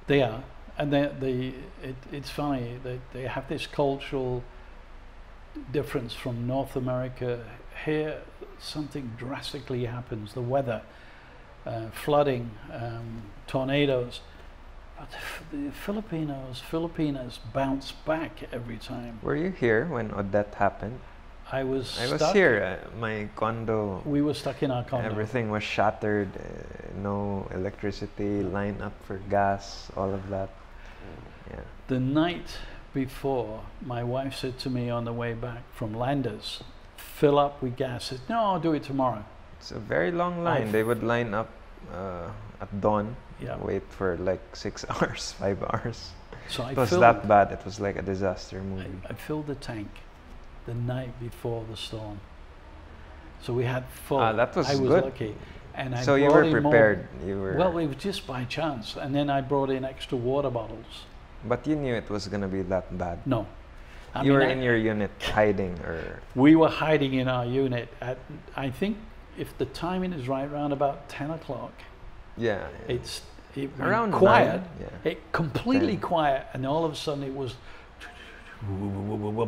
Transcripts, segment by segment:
They are, and it's funny that they have this cultural difference from North America. Here, something drastically happens. The weather, flooding, tornadoes. But the Filipinos bounce back every time. Were you here when Odette happened? I was stuck. Here. My condo. We were stuck in our condo. Everything was shattered. No electricity, line up for gas, all of that. Yeah. The night before, my wife said to me on the way back from Landers, "Fill up with gas." I said, "No, I'll do it tomorrow." It's a very long line. They would line up at dawn. Yeah. Wait for like 6 hours, 5 hours. So it was that bad. It was like a disaster movie. I filled the tank the night before the storm. So we had full. That was I was good. lucky. And I so you were prepared. You were. Well, it was just by chance. And then I brought in extra water bottles. But you knew it was going to be that bad. No. You were in your unit hiding, or? We were hiding in our unit at, I think, if the timing is right, around about 10 o'clock. Yeah. It around quiet. 9, yeah. It completely 10. quiet, and all of a sudden it was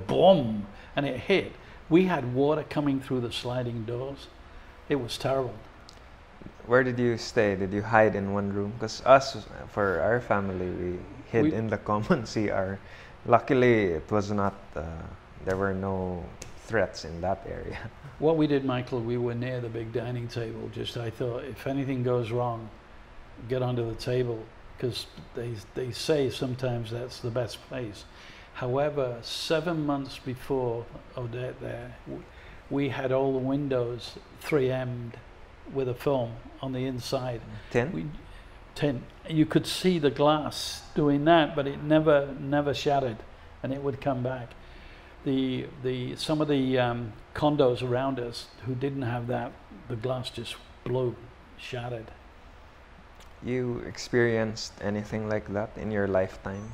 boom, and it hit. We had water coming through the sliding doors. It was terrible. Where did you stay? Did you hide in one room? Because us, for our family, we hid in the common CR. Luckily, it was not. There were no threats in that area. What we did, Michael, we were near the big dining table. Just I thought, if anything goes wrong, get under the table, because they say sometimes that's the best place. However, 7 months before Odette there, we had all the windows 3M'd with a film on the inside. 10? 10. You could see the glass doing that, but it never shattered, and it would come back. Some of the condos around us who didn't have that, the glass just blew, shattered. You experienced anything like that in your lifetime,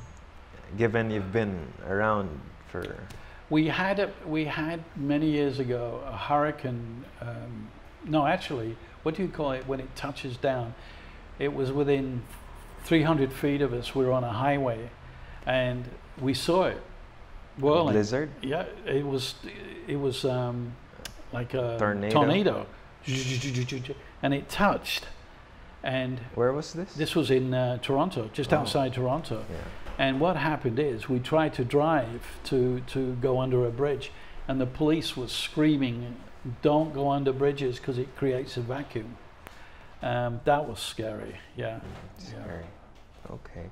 given you've been around for? We had many years ago a hurricane. No, actually, what do you call it when it touches down? It was within 300 feet of us. We were on a highway, and we saw it. Well, blizzard? Yeah, it was like a tornado, and it touched. And where was this? This was in Toronto, just outside Toronto. Yeah. And what happened is we tried to drive to go under a bridge, and the police was screaming, "Don't go under bridges because it creates a vacuum." That was scary. Yeah. Scary. Yeah. Okay.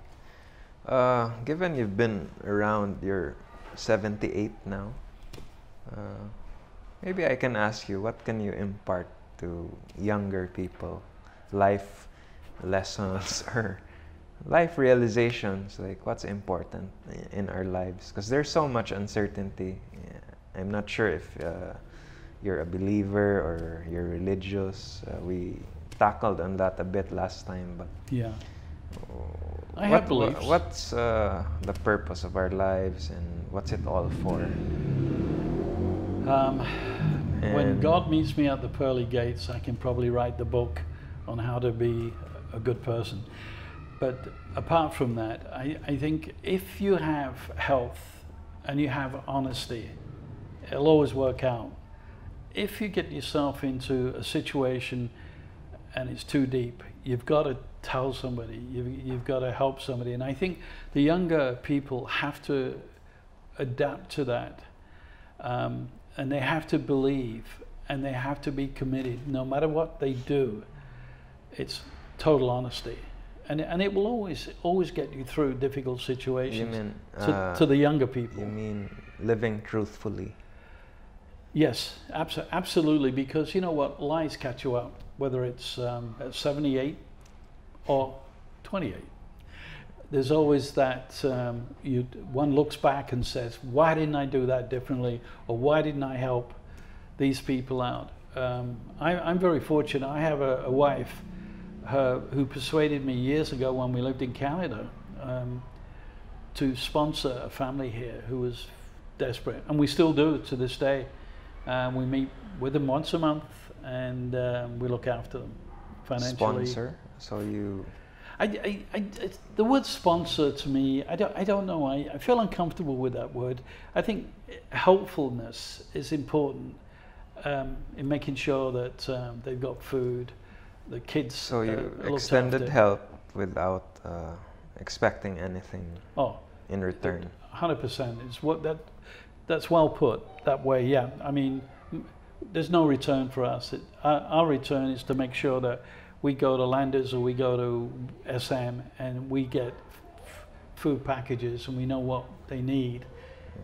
Given you've been around, you're 78 now. Maybe I can ask you, what can you impart to younger people? Life lessons or life realizations, like what's important in our lives, because there's so much uncertainty. I'm not sure if you're a believer or you're religious. We tackled on that a bit last time, but yeah, I have beliefs. What's the purpose of our lives, and what's it all for? When God meets me at the pearly gates, I can probably write the book on how to be a good person. But apart from that, I think if you have health and you have honesty, it'll always work out. If you get yourself into a situation and it's too deep, you've got to tell somebody, you've got to help somebody. And I think the younger people have to adapt to that. And they have to believe, and they have to be committed. No matter what they do, it's total honesty. And it will always get you through difficult situations. You mean, to the younger people. You mean living truthfully? Yes, absolutely, because you know what, lies catch you up, whether it's at 78 or 28. There's always that, one looks back and says, why didn't I do that differently? Or why didn't I help these people out? I'm very fortunate. I have a wife who persuaded me years ago when we lived in Canada to sponsor a family here who was desperate. And we still do to this day. We meet with them once a month, and we look after them financially. Sponsor? So you... The word sponsor to me, I don't know. I feel uncomfortable with that word. I think helpfulness is important in making sure that they've got food, the kids. So you extended help without expecting anything in return. 100%. It's that's well put that way. Yeah. I mean, there's no return for us. Our return is to make sure that we go to Landers or we go to SM and we get food packages and we know what they need,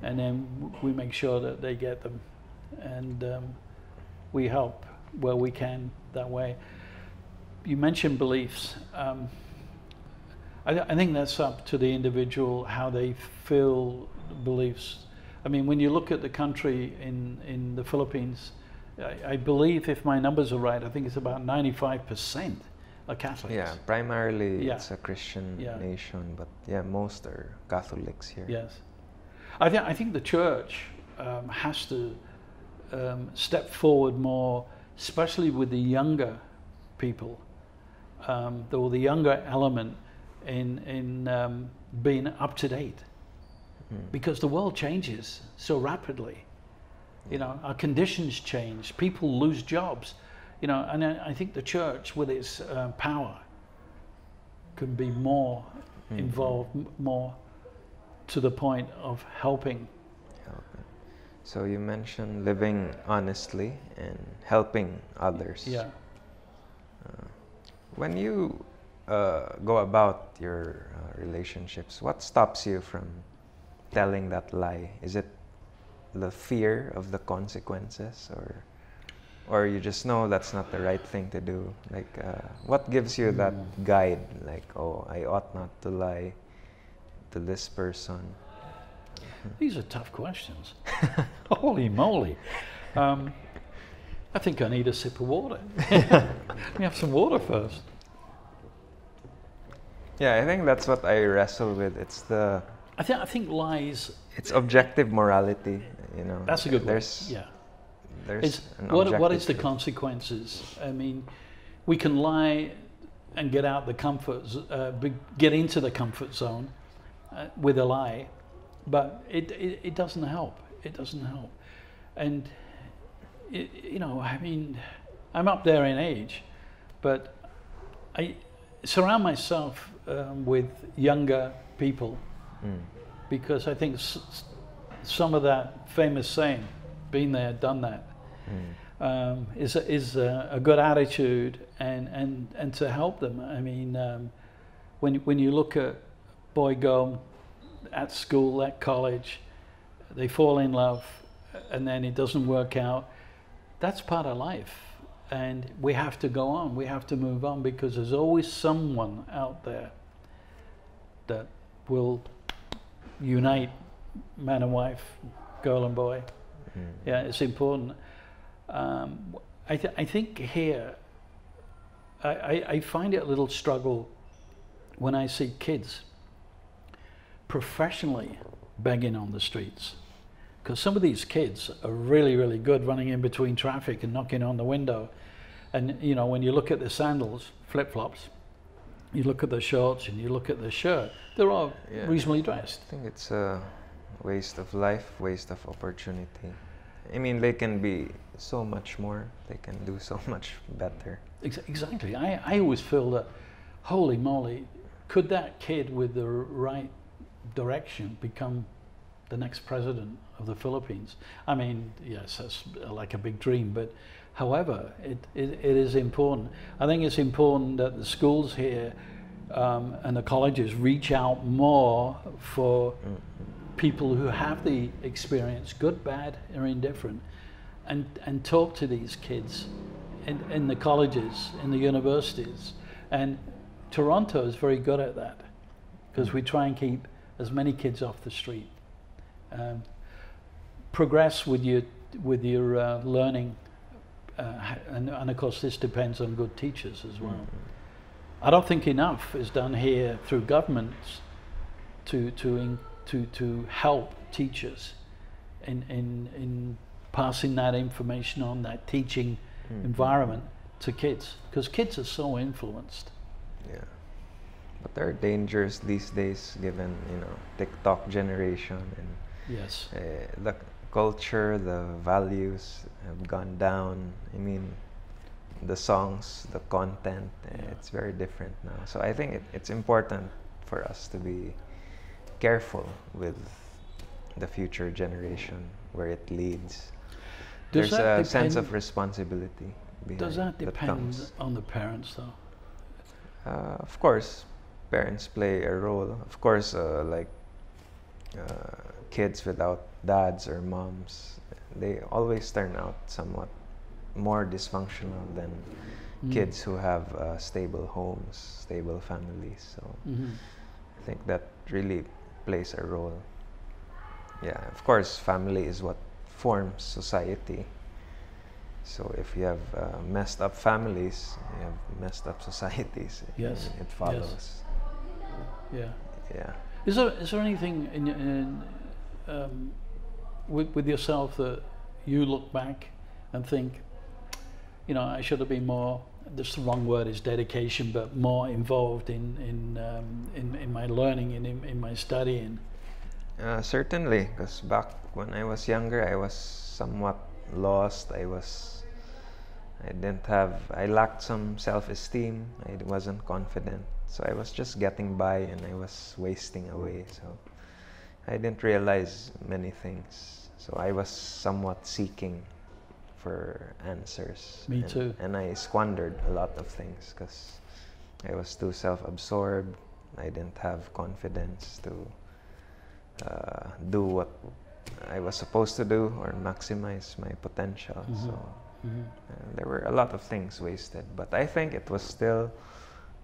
and then we make sure that they get them, and we help where we can that way. You mentioned beliefs. I think that's up to the individual how they feel beliefs. I mean, when you look at the country in the Philippines, I believe, if my numbers are right, I think it's about 95% are Catholics. Yeah, primarily it's a Christian nation, but yeah, most are Catholics here. Yes. I think the church has to step forward more, especially with the younger people, or the younger element in being up to date. Because the world changes so rapidly. You know, our conditions change, people lose jobs, you know, and I think the church with its power can be more involved, more to the point of helping. So you mentioned living honestly and helping others. Yeah. When you go about your relationships, what stops you from telling that lie? Is it the fear of the consequences, or you just know that's not the right thing to do? Like, what gives you that guide? Like, oh, I ought not to lie to this person. These are tough questions. Holy moly! I think I need a sip of water. Let me have some water first. Yeah, I think that's what I wrestle with. It's the. I think lies. It's objective morality, you know. That's a good word. There's what is the consequences? I mean, we can lie and get out the get into the comfort zone with a lie, but it doesn't help. It doesn't help, and you know, I mean, I'm up there in age, but I surround myself with younger people. Because I think some of that famous saying, "Been there, done that," is a good attitude and to help them. I mean, when you look at boy girl at school, at college, they fall in love, and then it doesn't work out. That's part of life, and we have to go on. We have to move on, because there's always someone out there that will unite man and wife, girl and boy. Yeah, it's important. I think here I find it a little struggle when I see kids professionally begging on the streets, because some of these kids are really, really good running in between traffic and knocking on the window. And you know, when you look at the sandals, flip-flops, you look at the shorts and you look at the shirt, they're all reasonably dressed. I think it's a waste of life, waste of opportunity. I mean, they can be so much more. They can do so much better. Exactly. I always feel that, holy moly, could that kid with the right direction become the next president of the Philippines? I mean, yes, that's like a big dream, but however, it is important. I think it's important that the schools here and the colleges reach out more for people who have the experience, good, bad, or indifferent, and talk to these kids in the colleges, in the universities. And Toronto is very good at that, because we try and keep as many kids off the street. Progress with your learning. And of course this depends on good teachers as well. I don't think enough is done here through governments to help teachers in passing that information on, that teaching environment to kids, because kids are so influenced. Yeah. But there are dangers these days, given TikTok generation and Yes. the culture, the values have gone down. I mean, the songs, the content, it's very different now. So I think it's important for us to be careful with the future generation, where it leads. Does There's that a sense depend- of responsibility behind Does that depend comes. on the parents, though? Of course, parents play a role. Of course, kids without dads or moms, they always turn out somewhat more dysfunctional than kids who have stable homes, stable families. So I think that really plays a role. Yeah, of course, family is what forms society. So if you have messed up families, you have messed up societies. Yes. It follows. Yeah. Yeah. Is there anything with yourself that you look back and think, I should have been more, this the wrong word is dedication, but more involved in my learning and in my studying? Certainly, because back when I was younger, I was somewhat lost. I lacked some self-esteem. I wasn't confident. So I was just getting by and I was wasting away. So I didn't realize many things. So I was somewhat seeking for answers. Me too. And I squandered a lot of things because I was too self-absorbed. I didn't have confidence to do what I was supposed to do or maximize my potential. So there were a lot of things wasted, but I think it was still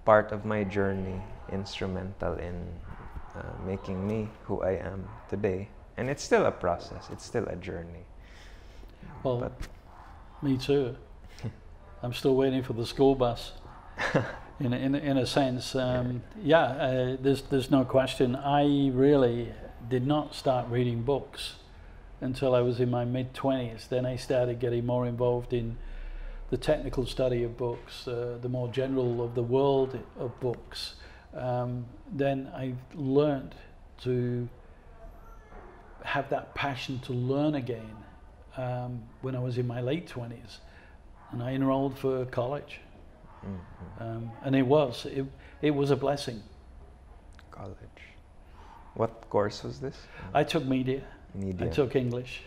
part of my journey, instrumental in making me who I am today. And it's still a process, it's still a journey. Well, me too. I'm still waiting for the school bus. In a sense, there's no question. I really did not start reading books until I was in my mid-20s. Then I started getting more involved in the technical study of books, the more general of the world of books. Then I learned to have that passion to learn again when I was in my late 20s, and I enrolled for college. And it was a blessing. College. What course was this? I took media. Media. I took English.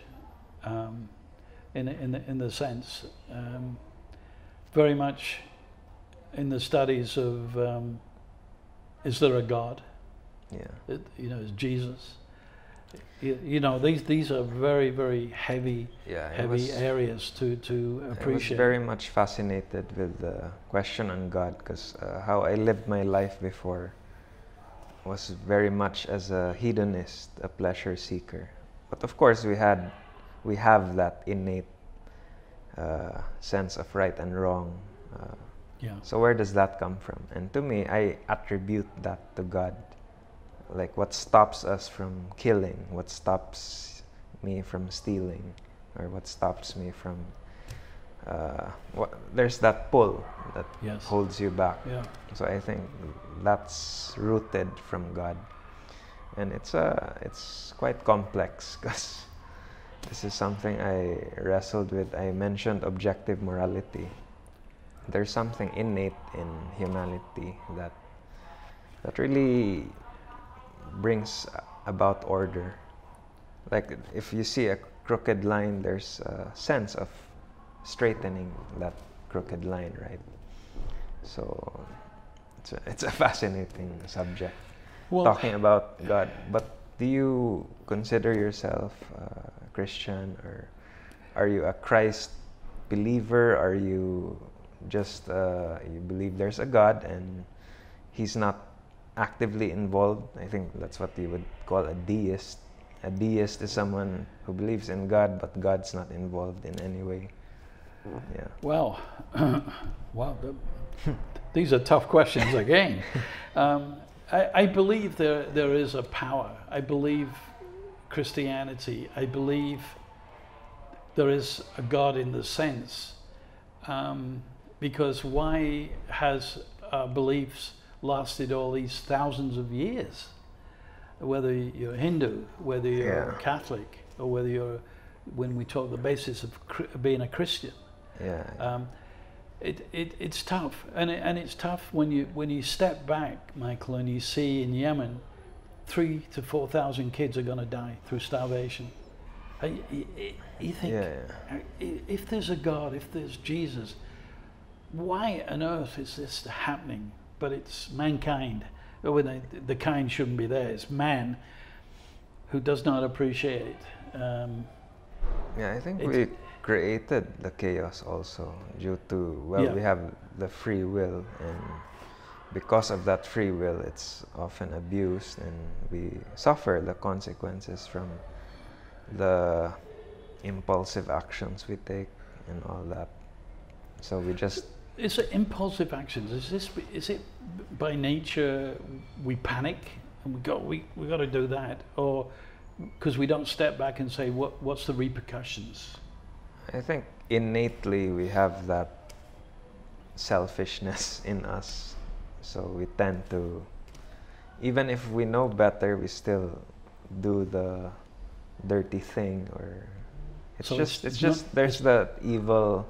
In the sense, very much in the studies of is there a God? Yeah. Is Jesus? These are very, very heavy areas to appreciate. I was very much fascinated with the question on God, because how I lived my life before was very much as a hedonist, a pleasure seeker. But of course, we have that innate sense of right and wrong. So where does that come from? And to me, I attribute that to God. Like, what stops us from killing, what stops me from stealing, or what stops me from there's that pull that holds you back. So I think that's rooted from God, and it's quite complex, because this is something I wrestled with. I mentioned objective morality. There's something innate in humanity that really brings about order. Like, if you see a crooked line, there's a sense of straightening that crooked line, right? So it's a fascinating subject, talking about God. But do you consider yourself a Christian, or are you a Christ believer? Are you just you believe there's a God and He's not actively involved? I think that's what you would call a deist. A deist is someone who believes in God, but God's not involved in any way. Yeah. Well, wow, these are tough questions again. I believe there is a power. I believe Christianity. I believe there is a God in the sense, because why has our beliefs lasted all these thousands of years. Whether you're Hindu, whether you're Catholic, or whether you're, when we talk the basis of being a Christian, it's tough, and it's tough when you step back, Michael, and you see in Yemen, 3,000 to 4,000 kids are going to die through starvation. You think, if there's a God, if there's Jesus, why on earth is this happening? But it's mankind. The kind shouldn't be there. It's man who does not appreciate. I think we created the chaos also due to, we have the free will, and because of that free will, it's often abused, and we suffer the consequences from the impulsive actions we take and all that. So we just... Is it impulsive actions? Is it by nature we panic and we got to do that, or because we don't step back and say what's the repercussions? I think innately we have that selfishness in us, so we tend to, even if we know better, we still do the dirty thing, or it's just there's that evil,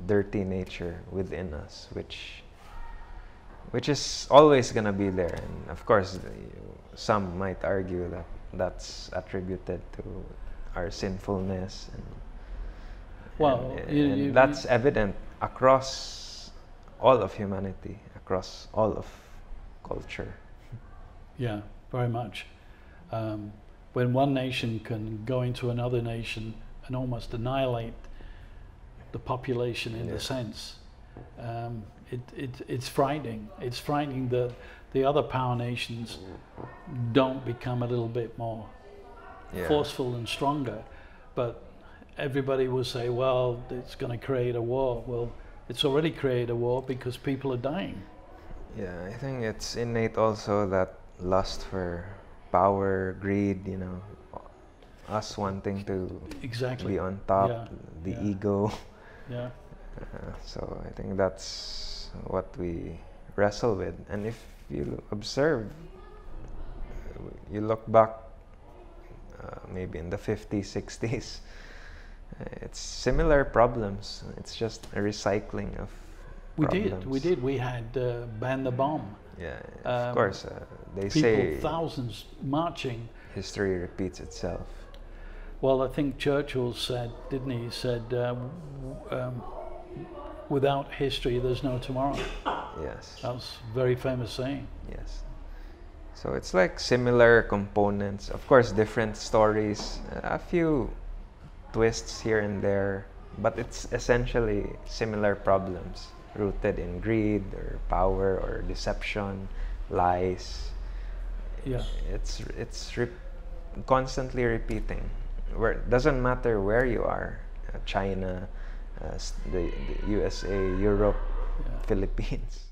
dirty nature within us, which is always gonna be there. And of course, some might argue that that's attributed to our sinfulness, and that's evident across all of humanity, across all of culture. Yeah, very much. When one nation can go into another nation and almost annihilate the population in a sense, it's frightening. It's frightening that the other power nations don't become a little bit more forceful and stronger. But everybody will say, well, it's going to create a war. Well, it's already created a war because people are dying. Yeah, I think it's innate also, that lust for power, greed, us wanting to be on top, the ego. Yeah. So I think that's what we wrestle with. And if you observe, you look back maybe in the 50s, 60s, it's similar problems. It's just a recycling of problems. We did. We had ban the bomb. Yeah, of course. They people, say thousands marching. History repeats itself. Well, I think Churchill said, didn't he? He said, without history, there's no tomorrow. Yes. That was a very famous saying. Yes. So it's like similar components. Of course, different stories, a few twists here and there, but it's essentially similar problems rooted in greed or power or deception, lies. Yeah. It's constantly repeating. It doesn't matter where you are, China, the USA, Europe, Philippines.